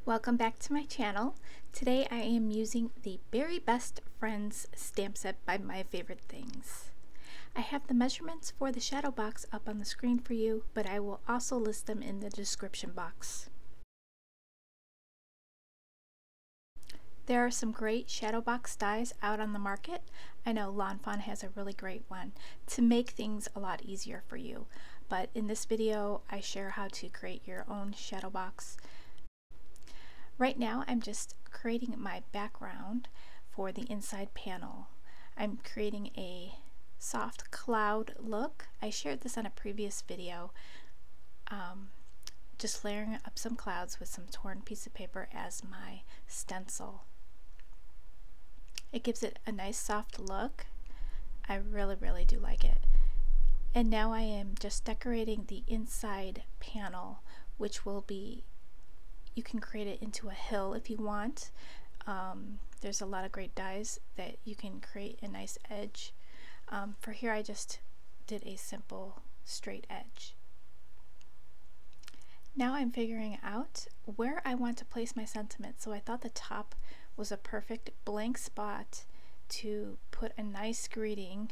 Welcome back to my channel. Today I am using the Very Best Friends stamp set by My Favorite Things. I have the measurements for the shadow box up on the screen for you, but I will also list them in the description box. There are some great shadow box dies out on the market. I know Lawn Fawn has a really great one to make things a lot easier for you. But in this video I share how to create your own shadow box. Right now I'm just creating my background for the inside panel. I'm creating a soft cloud look. I shared this on a previous video. Just layering up some clouds with some torn piece of paper as my stencil. It gives it a nice soft look. I really do like it. And now I am just decorating the inside panel, which will be, you can create it into a hill if you want. There's a lot of great dies that you can create a nice edge. For here I just did a simple straight edge. Now I'm figuring out where I want to place my sentiment, so I thought the top was a perfect blank spot to put a nice greeting.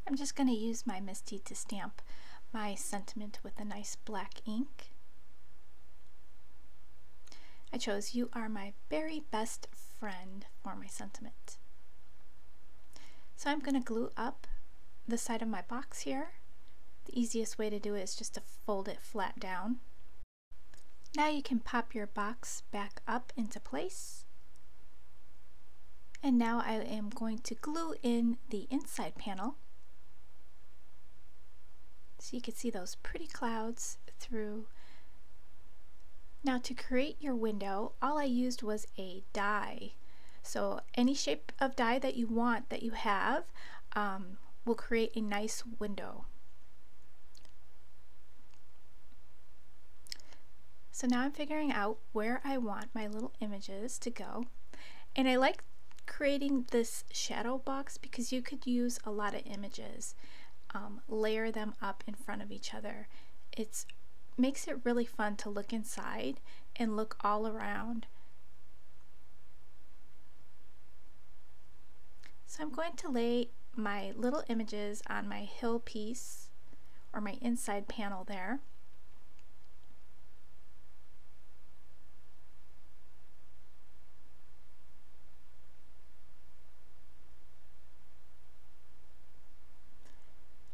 I'm just going to use my Misty to stamp my sentiment with a nice black ink. I chose "You are my very best friend" for my sentiment. So I'm going to glue up the side of my box here. The easiest way to do it is just to fold it flat down. Now you can pop your box back up into place. And now I am going to glue in the inside panel, so you can see those pretty clouds through. Now to create your window, all I used was a die. So any shape of die that you want, that you have, will create a nice window. So now I'm figuring out where I want my little images to go. And I like creating this shadow box because you could use a lot of images. Layer them up in front of each other. It makes it really fun to look inside and look all around. So I'm going to lay my little images on my hill piece, or my inside panel there.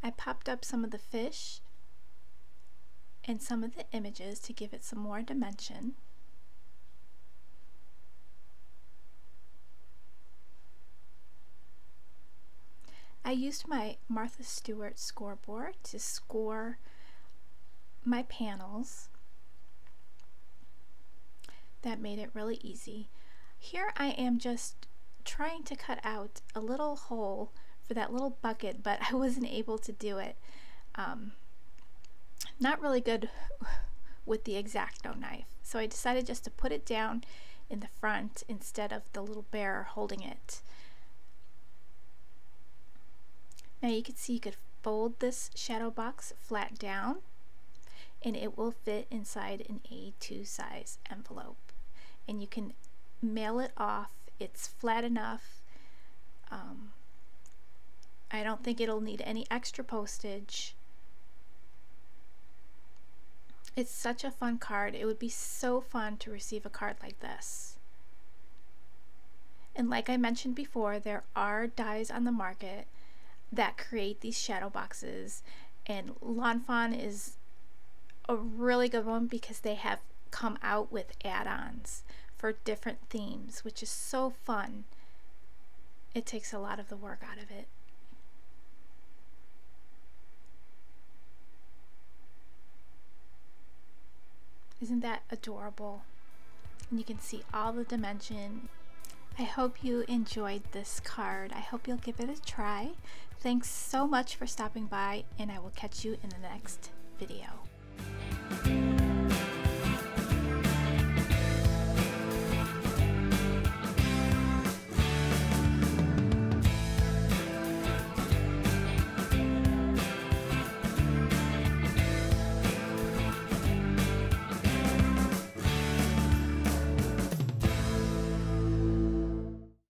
I popped up some of the fish and some of the images to give it some more dimension. I used my Martha Stewart scoreboard to score my panels. That made it really easy. Here I am just trying to cut out a little hole for that little bucket, but I wasn't able to do it. Not really good with the X-Acto knife, so I decided just to put it down in the front instead of the little bear holding it. Now you can see you could fold this shadow box flat down and it will fit inside an A2 size envelope, and you can mail it off. It's flat enough. I don't think it'll need any extra postage. It's such a fun card. It would be so fun to receive a card like this. And like I mentioned before, there are dies on the market that create these shadow boxes, and Lawn Fawn is a really good one because they have come out with add-ons for different themes, which is so fun. It takes a lot of the work out of it. Isn't that adorable? And you can see all the dimension. I hope you enjoyed this card. I hope you'll give it a try. Thanks so much for stopping by, and I will catch you in the next video.